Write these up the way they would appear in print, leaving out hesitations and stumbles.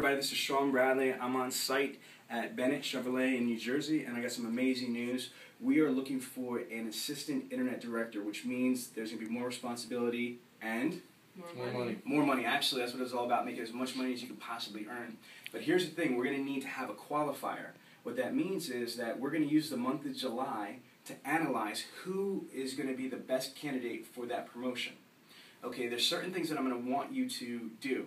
everybody, this is Sean Bradley. I'm on site at Bennett Chevrolet in New Jersey, and I got some amazing news. We are looking for an assistant internet director, which means there's going to be more responsibility and more money. More money. Actually, that's what it's all about, making as much money as you can possibly earn. But here's the thing, we're going to need to have a qualifier. What that means is that we're going to use the month of July to analyze who is going to be the best candidate for that promotion. Okay, there's certain things that I'm going to want you to do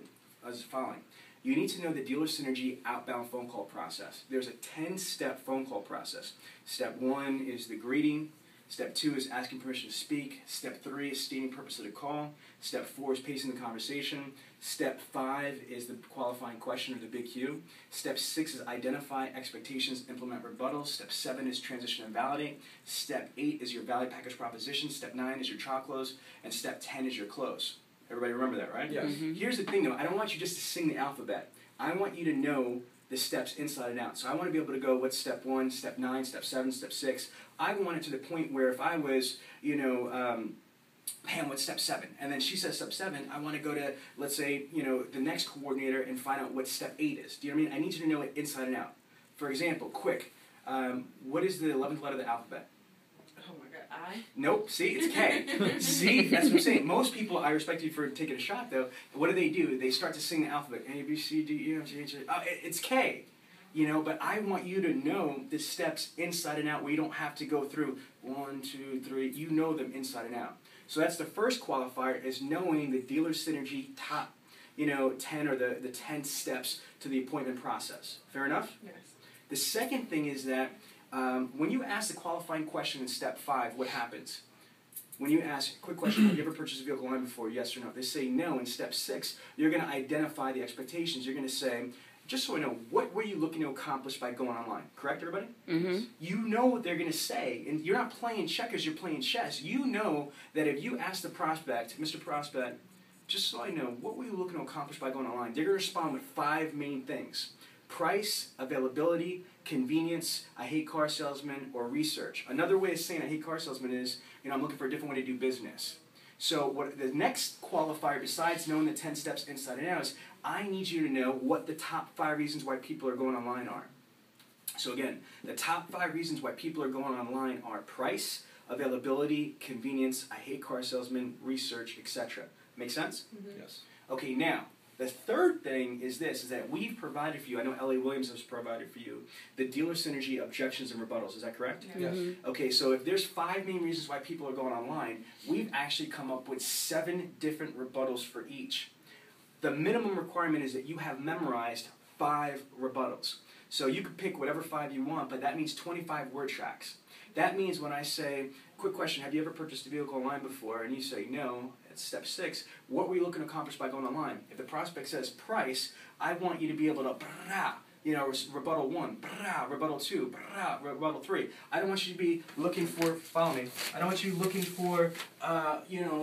as the following. You need to know the dealer synergy outbound phone call process. There's a 10-step phone call process. Step 1 is the greeting. Step 2 is asking permission to speak. Step 3 is stating purpose of the call. Step 4 is pacing the conversation. Step 5 is the qualifying question, or the big Q. Step 6 is identify expectations, implement rebuttals. Step 7 is transition and validate. Step 8 is your value package proposition. Step 9 is your trial close. And step 10 is your close. Everybody remember that, right? Yes. Mm-hmm. Here's the thing, though. I don't want you just to sing the alphabet. I want you to know the steps inside and out. So I want to be able to go, what's step 1, step 9, step 7, step 6. I want it to the point where if I was, Pam, what's step 7? And then she says step 7, I want to go to, let's say, the next coordinator and find out what step 8 is. Do you know what I mean? I need you to know it inside and out. For example, quick, what is the 11th letter of the alphabet? Oh my God, I? Nope, see, it's K. See, that's what I'm saying. Most people, I respect you for taking a shot, though. What do? They start to sing the alphabet. A, B, C, D, E, F, G, H, I. Oh, it's K. But I want you to know the steps inside and out where you don't have to go through 1, 2, 3. You know them inside and out. So that's the first qualifier, is knowing the dealer synergy top, 10 or the 10 steps to the appointment process. Fair enough? Yes. The second thing is that when you ask the qualifying question in step 5, what happens? When you ask, quick question, have you ever purchased a vehicle online before, yes or no? If they say no, in step 6, you're going to identify the expectations. You're going to say, just so I know, what were you looking to accomplish by going online? Correct, everybody? Mm-hmm. You know what they're going to say, and you're not playing checkers, you're playing chess. You know that if you ask the prospect, Mr. Prospect, just so I know, what were you looking to accomplish by going online? They're going to respond with 5 main things. Price, availability, convenience, I hate car salesmen, or research. Another way of saying I hate car salesmen is, I'm looking for a different way to do business. So what the next qualifier, besides knowing the 10 steps inside and out, is I need you to know what the top 5 reasons why people are going online are. So again, the top 5 reasons why people are going online are price, availability, convenience, I hate car salesmen, research, etc. Make sense? Mm-hmm. Yes. Okay, now, the third thing is this, is that we've provided for you, I know L.A. Williams has provided for you, the dealer synergy objections and rebuttals. Is that correct? Yeah. Yes. Okay, so if there's 5 main reasons why people are going online, we've actually come up with 7 different rebuttals for each. The minimum requirement is that you have memorized 5 rebuttals. So you can pick whatever 5 you want, but that means 25 word tracks. That means when I say, quick question, have you ever purchased a vehicle online before? And you say no, it's step 6. What were you looking to accomplish by going online? If the prospect says price, I want you to be able to, rebuttal 1, rebuttal 2, rebuttal 3. I don't want you to be looking for, follow me, I don't want you looking for,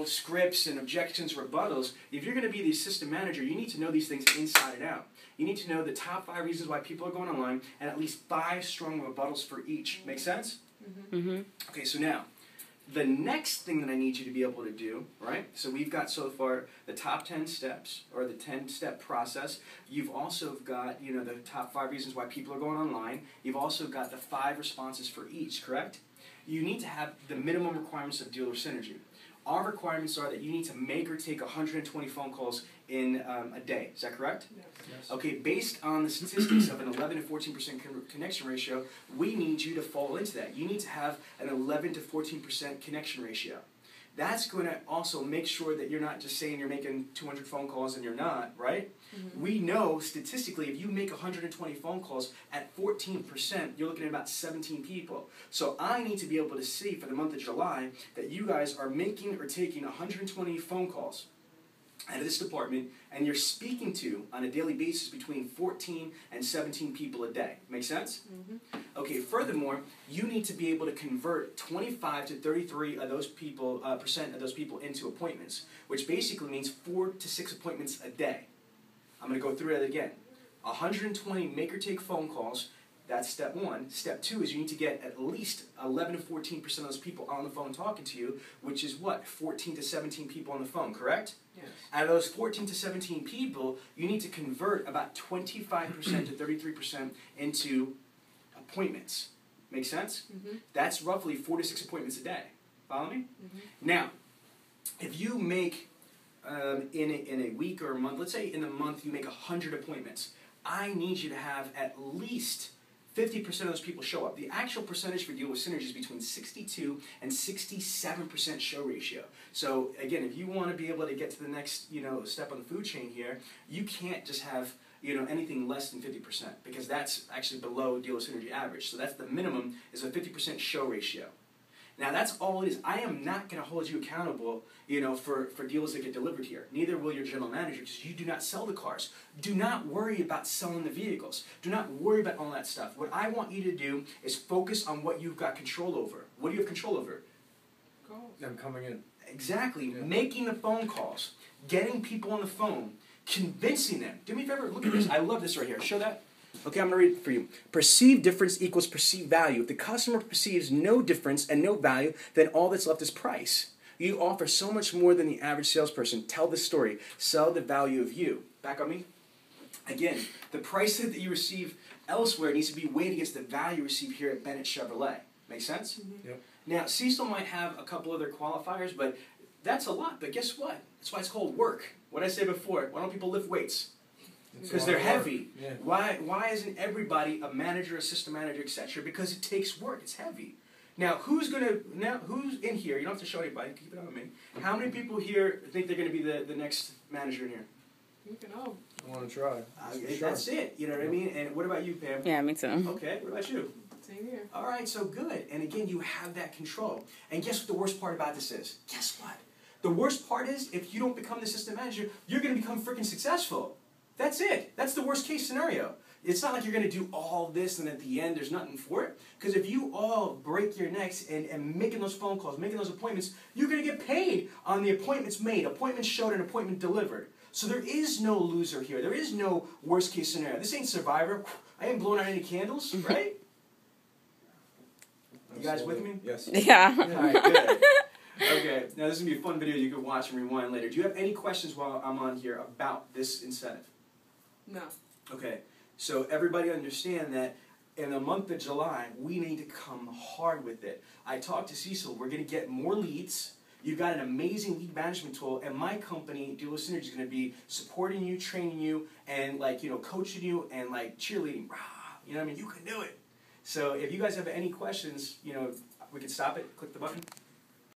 scripts and objections, rebuttals. If you're going to be the assistant manager, you need to know these things inside and out. You need to know the top 5 reasons why people are going online and at least 5 strong rebuttals for each. Make sense? Mm-hmm. Mm-hmm. Okay, so now, the next thing that I need you to be able to do, right? So we've got so far the top 10 steps, or the 10-step process. You've also got, the top 5 reasons why people are going online. You've also got the 5 responses for each, correct? You need to have the minimum requirements of dealer synergy. Our requirements are that you need to make or take 120 phone calls in a day. Is that correct? Yes. Yes. Okay, based on the statistics of an 11 to 14% connection ratio, we need you to fall into that. You need to have an 11 to 14% connection ratio. That's going to also make sure that you're not just saying you're making 200 phone calls and you're not, right? Mm-hmm. We know statistically if you make 120 phone calls at 14%, you're looking at about 17 people. So I need to be able to see for the month of July that you guys are making or taking 120 phone calls out of this department, and you're speaking to, on a daily basis, between 14 and 17 people a day. Make sense? Mm-hmm. Okay, furthermore, you need to be able to convert 25 to 33 of those people, percent of those people into appointments, which basically means 4 to 6 appointments a day. I'm going to go through that again. 120 make or take phone calls That's step one. Step two is you need to get at least 11 to 14% of those people on the phone talking to you, which is what? 14 to 17 people on the phone, correct? Yes. Out of those 14 to 17 people, you need to convert about 25% to 33% into appointments. Make sense? Mm-hmm. That's roughly 4 to 6 appointments a day. Follow me? Mm-hmm. Now, if you make in a week or a month, let's say in a month you make 100 appointments, I need you to have at least 50% of those people show up. The actual percentage for Deal with Synergy is between 62 and 67% show ratio. So again, if you want to be able to get to the next step on the food chain here, you can't just have anything less than 50% because that's actually below Deal with Synergy average. So that's the minimum is a 50% show ratio. Now that's all it is. I am not going to hold you accountable, for deals that get delivered here. Neither will your general manager because you do not sell the cars. Do not worry about selling the vehicles. Do not worry about all that stuff. What I want you to do is focus on what you've got control over. What do you have control over? Them coming in. Exactly. Yeah. Making the phone calls, getting people on the phone, convincing them. Do me a favor, look at this. I love this right here. Show that. Okay, I'm going to read it for you. Perceived difference equals perceived value. If the customer perceives no difference and no value, then all that's left is price. You offer so much more than the average salesperson. Tell the story. Sell the value of you. Back on me. Again, the price that you receive elsewhere needs to be weighed against the value you receive here at Bennett Chevrolet. Make sense? Mm-hmm. Yep. Now, Cecil might have a couple other qualifiers, but that's a lot. But guess what? That's why it's called work. What did I say before? Why don't people lift weights? Because they're heavy. Yeah. Why isn't everybody a manager, assistant manager, etc.? Because it takes work. It's heavy. Now, who's in here? You don't have to show anybody. Keep it on me. How many people here think they're going to be the next manager in here? You can all. I want to try. That's it. You know what I mean? And what about you, Pam? Yeah, me too. Okay. What about you? Same here. All right. So good. And again, you have that control. And guess what the worst part about this is? Guess what? The worst part is if you don't become the assistant manager, you're going to become freaking successful. That's it. That's the worst case scenario. It's not like you're going to do all this and at the end there's nothing for it. Because if you all break your necks and making those phone calls, making those appointments, you're going to get paid on the appointments made, appointments showed, and appointment delivered. So there is no loser here. There is no worst case scenario. This ain't Survivor. I ain't blowing out any candles, right? You guys with me? Yes. Yeah. All right, good. Okay, now this is going to be a fun video you can watch and rewind later. Do you have any questions while I'm on here about this incentive? No. Okay, so everybody understand that in the month of July, we need to come hard with it. I talked to Cecil. We're going to get more leads. You've got an amazing lead management tool, and my company, Deal with Synergy, is going to be supporting you, training you, and coaching you and cheerleading. Rah, you know what I mean? You can do it. So if you guys have any questions, we can stop it. Click the button.